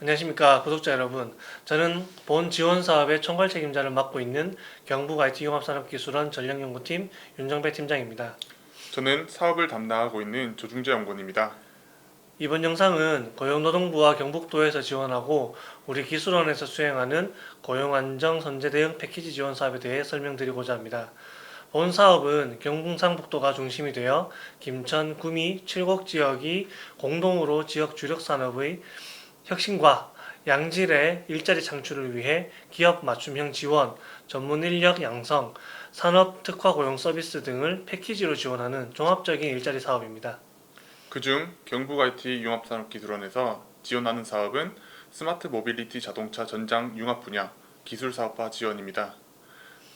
안녕하십니까 구독자 여러분. 저는 본 지원 사업의 총괄 책임자를 맡고 있는 경북 IT융합산업기술원 전략연구팀 윤정배 팀장입니다. 저는 사업을 담당하고 있는 조중재 연구원입니다. 이번 영상은 고용노동부와 경북도에서 지원하고 우리 기술원에서 수행하는 고용안정선제 대응 패키지 지원 사업에 대해 설명드리고자 합니다. 본 사업은 경북상북도가 중심이 되어 김천, 구미, 칠곡 지역이 공동으로 지역 주력 산업의 혁신과 양질의 일자리 창출을 위해 기업 맞춤형 지원, 전문 인력 양성, 산업 특화 고용 서비스 등을 패키지로 지원하는 종합적인 일자리 사업입니다. 그중 경북 IT 융합산업기술원에서 지원하는 사업은 스마트 모빌리티 자동차 전장 융합 분야 기술 사업화 지원입니다.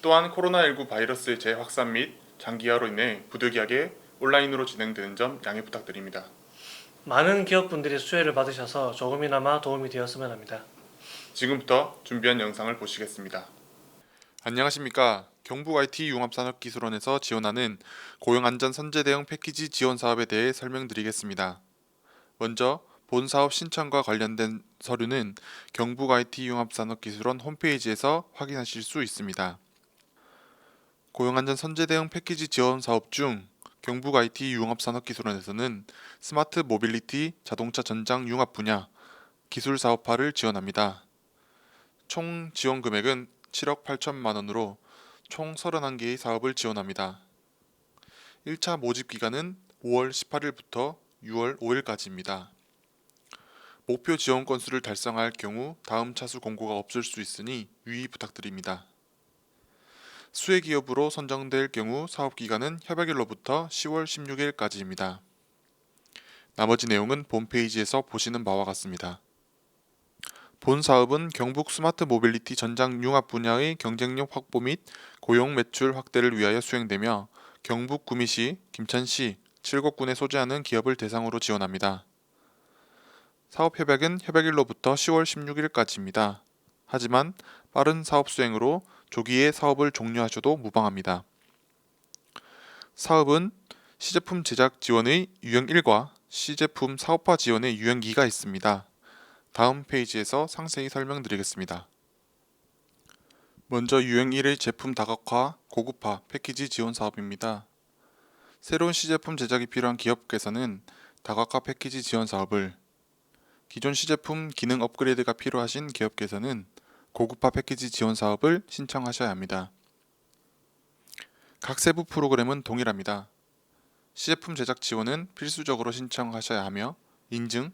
또한 코로나19 바이러스의 재확산 및 장기화로 인해 부득이하게 온라인으로 진행되는 점 양해 부탁드립니다. 많은 기업분들이 수혜를 받으셔서 조금이나마 도움이 되었으면 합니다. 지금부터 준비한 영상을 보시겠습니다. 안녕하십니까. 경북 IT 융합산업기술원에서 지원하는 고용안전선제 대응 패키지 지원 사업에 대해 설명드리겠습니다. 먼저 본 사업 신청과 관련된 서류는 경북 IT 융합산업기술원 홈페이지에서 확인하실 수 있습니다. 고용안전선제 대응 패키지 지원 사업 중 경북 IT 융합산업기술원에서는 스마트 모빌리티 자동차 전장 융합 분야 기술 사업화를 지원합니다. 총 지원 금액은 7억 8천만 원으로 총 31개의 사업을 지원합니다. 1차 모집 기간은 5월 18일부터 6월 5일까지입니다. 목표 지원 건수를 달성할 경우 다음 차수 공고가 없을 수 있으니 유의 부탁드립니다. 수혜 기업으로 선정될 경우 사업 기간은 협약일로부터 10월 16일까지입니다. 나머지 내용은 본 페이지에서 보시는 바와 같습니다. 본 사업은 경북 스마트 모빌리티 전장 융합 분야의 경쟁력 확보 및 고용 매출 확대를 위하여 수행되며 경북 구미시, 김천시, 칠곡군에 소재하는 기업을 대상으로 지원합니다. 사업 협약은 협약일로부터 10월 16일까지입니다. 하지만 빠른 사업 수행으로 조기에 사업을 종료하셔도 무방합니다. 사업은 시제품 제작 지원의 유형 1과 시제품 사업화 지원의 유형 2가 있습니다. 다음 페이지에서 상세히 설명드리겠습니다. 먼저 유형 1의 제품 다각화, 고급화, 패키지 지원 사업입니다. 새로운 시제품 제작이 필요한 기업께서는 다각화 패키지 지원 사업을, 기존 시제품 기능 업그레이드가 필요하신 기업께서는 고급화 패키지 지원 사업을 신청하셔야 합니다. 각 세부 프로그램은 동일합니다. 시제품 제작 지원은 필수적으로 신청하셔야 하며 인증,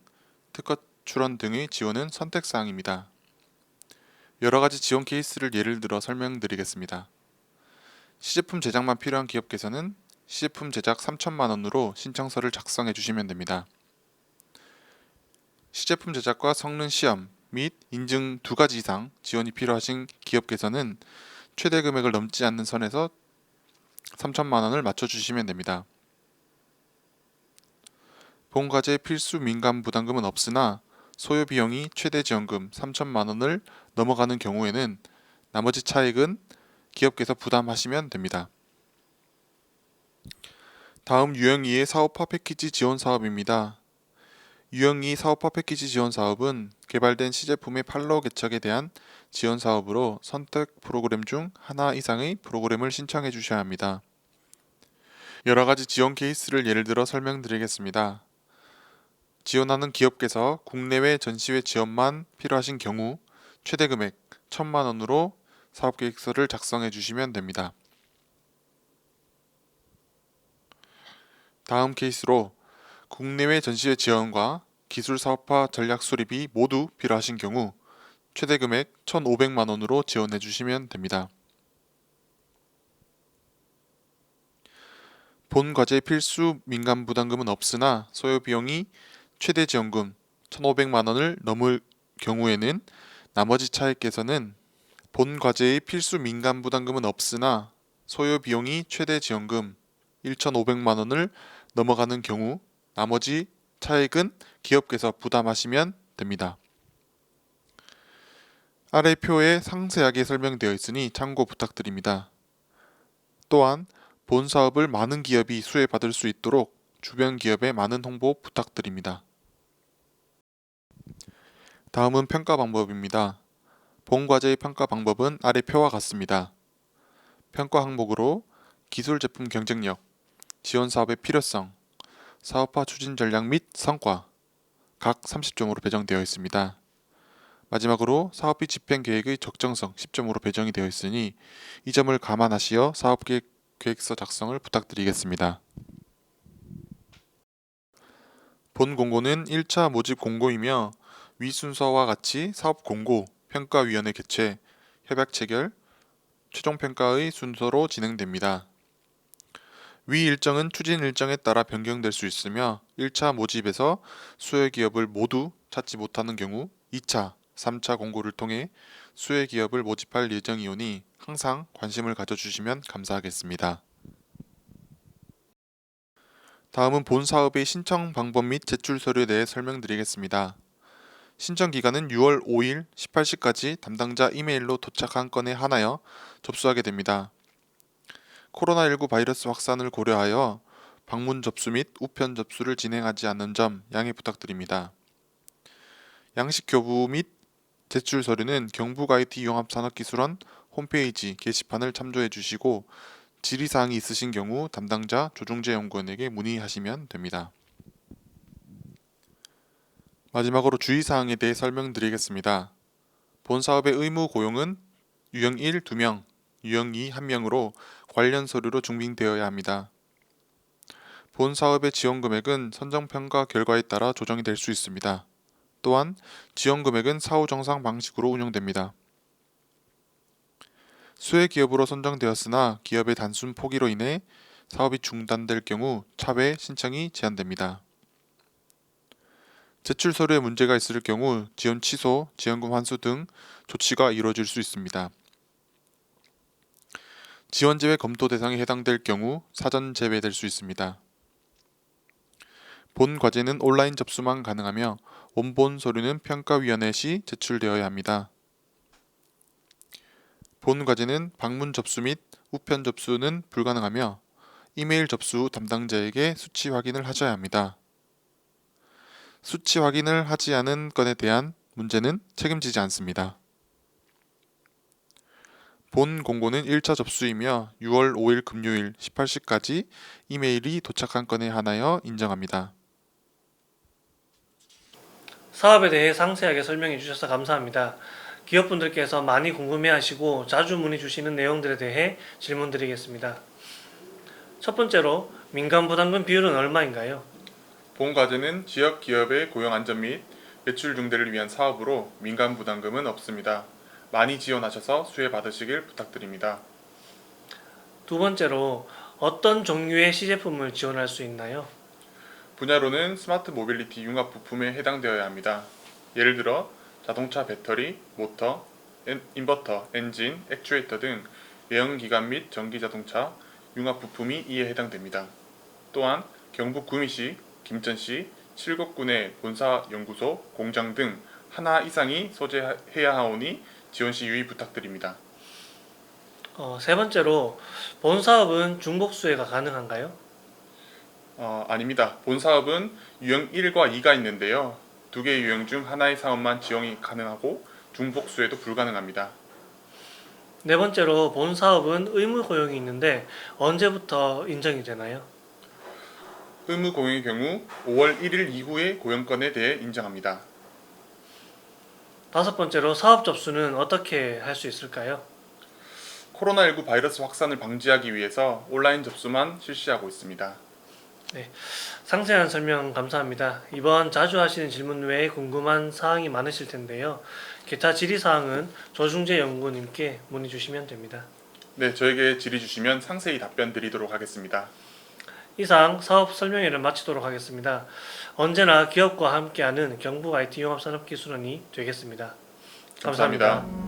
특허 출원 등의 지원은 선택사항입니다. 여러가지 지원 케이스를 예를 들어 설명드리겠습니다. 시제품 제작만 필요한 기업께서는 시제품 제작 3천만 원으로 신청서를 작성해 주시면 됩니다. 시제품 제작과 성능 시험 및 인증 2가지 이상 지원이 필요하신 기업께서는 최대 금액을 넘지 않는 선에서 3천만 원을 맞춰주시면 됩니다. 본 과제 필수 민간 부담금은 없으나 소요 비용이 최대 지원금 3천만 원을 넘어가는 경우에는 나머지 차액은 기업께서 부담하시면 됩니다. 다음 유형 2의 사업화 패키지 지원 사업입니다. 유형 2 사업화 패키지 지원 사업은 개발된 시제품의 판로 개척에 대한 지원 사업으로 선택 프로그램 중 하나 이상의 프로그램을 신청해 주셔야 합니다. 여러가지 지원 케이스를 예를 들어 설명드리겠습니다. 지원하는 기업께서 국내외 전시회 지원만 필요하신 경우 최대 금액 1천만 원으로 사업계획서를 작성해 주시면 됩니다. 다음 케이스로 국내외 전시회 지원과 기술 사업화 전략 수립이 모두 필요하신 경우 최대 금액 1,500만 원으로 지원해 주시면 됩니다. 본 과제 필수 민간 부담금은 없으나 소요 비용이 최대 지원금 1,500만 원을 넘을 경우에는 나머지 차액께서는 본 과제의 필수 민간 부담금은 없으나 소요 비용이 최대 지원금 1,500만 원을 넘어가는 경우 나머지 차액은 기업께서 부담하시면 됩니다. 아래 표에 상세하게 설명되어 있으니 참고 부탁드립니다. 또한 본 사업을 많은 기업이 수혜받을 수 있도록 주변 기업에 많은 홍보 부탁드립니다. 다음은 평가 방법입니다. 본 과제의 평가 방법은 아래 표와 같습니다. 평가 항목으로 기술 제품 경쟁력, 지원 사업의 필요성, 사업화 추진 전략 및 성과 각 30점으로 배정되어 있습니다. 마지막으로 사업비 집행 계획의 적정성 10점으로 배정이 되어 있으니 이 점을 감안하시어 사업 계획서 작성을 부탁드리겠습니다. 본 공고는 1차 모집 공고이며 위 순서와 같이 사업 공고, 평가위원회 개최, 협약 체결, 최종 평가의 순서로 진행됩니다. 위 일정은 추진 일정에 따라 변경될 수 있으며 1차 모집에서 수혜 기업을 모두 찾지 못하는 경우 2차, 3차 공고를 통해 수혜 기업을 모집할 예정이오니 항상 관심을 가져주시면 감사하겠습니다. 다음은 본 사업의 신청 방법 및 제출 서류에 대해 설명드리겠습니다. 신청 기간은 6월 5일 18시까지 담당자 이메일로 도착한 건에 한하여 접수하게 됩니다. 코로나19 바이러스 확산을 고려하여 방문 접수 및 우편 접수를 진행하지 않는 점 양해 부탁드립니다. 양식 교부 및 제출 서류는 경북 IT 융합산업기술원 홈페이지 게시판을 참조해 주시고 질의사항이 있으신 경우 담당자 조종재 연구원에게 문의하시면 됩니다. 마지막으로 주의사항에 대해 설명드리겠습니다. 본 사업의 의무 고용은 유형 1 2명, 유형 2 1명으로 관련 서류로 증빙되어야 합니다. 본 사업의 지원 금액은 선정 평가 결과에 따라 조정이 될 수 있습니다. 또한 지원 금액은 사후 정상 방식으로 운영됩니다. 수혜 기업으로 선정되었으나 기업의 단순 포기로 인해 사업이 중단될 경우 차외 신청이 제한됩니다. 제출 서류에 문제가 있을 경우 지원 취소, 지원금 환수 등 조치가 이루어질 수 있습니다. 지원 제외 검토 대상에 해당될 경우 사전 제외될 수 있습니다. 본 과제는 온라인 접수만 가능하며 원본 서류는 평가위원회 시 제출되어야 합니다. 본 과제는 방문 접수 및 우편 접수는 불가능하며 이메일 접수 후 담당자에게 수치 확인을 하셔야 합니다. 수치 확인을 하지 않은 건에 대한 문제는 책임지지 않습니다. 본 공고는 1차 접수이며 6월 5일 금요일 18시까지 이메일이 도착한 건에 한하여 인정합니다. 사업에 대해 상세하게 설명해 주셔서 감사합니다. 기업분들께서 많이 궁금해하시고 자주 문의 주시는 내용들에 대해 질문드리겠습니다. 첫 번째로 민간 부담금 비율은 얼마인가요? 본 과제는 지역 기업의 고용 안전 및 매출 증대를 위한 사업으로 민간 부담금은 없습니다. 많이 지원하셔서 수혜 받으시길 부탁드립니다. 두 번째로 어떤 종류의 시제품을 지원할 수 있나요? 분야로는 스마트 모빌리티 융합 부품에 해당되어야 합니다. 예를 들어 자동차 배터리, 모터, 인버터, 엔진, 액추에이터 등 외형기관 및 전기자동차 융합 부품이 이에 해당됩니다. 또한 경북 구미시, 김천시, 칠곡군의 본사 연구소, 공장 등 하나 이상이 소재해야 하오니 지원 시 유의 부탁드립니다. 세 번째로 본 사업은 중복 수혜가 가능한가요? 아닙니다. 본 사업은 유형 1과 2가 있는데요. 두 개의 유형 중 하나의 사업만 지원이 가능하고 중복 수혜도 불가능합니다. 네 번째로 본 사업은 의무 고용이 있는데 언제부터 인정이 되나요? 의무 고용의 경우 5월 1일 이후의 고용건에 대해 인정합니다. 다섯 번째로 사업 접수는 어떻게 할 수 있을까요? 코로나19 바이러스 확산을 방지하기 위해서 온라인 접수만 실시하고 있습니다. 상세한 설명 감사합니다. 이번 자주 하시는 질문 외에 궁금한 사항이 많으실 텐데요. 기타 질의사항은 조중재 연구님께 문의 주시면 됩니다. 네, 저에게 질의 주시면 상세히 답변 드리도록 하겠습니다. 이상 사업 설명회를 마치도록 하겠습니다. 언제나 기업과 함께하는 경북 IT 융합산업기술원이 되겠습니다. 감사합니다.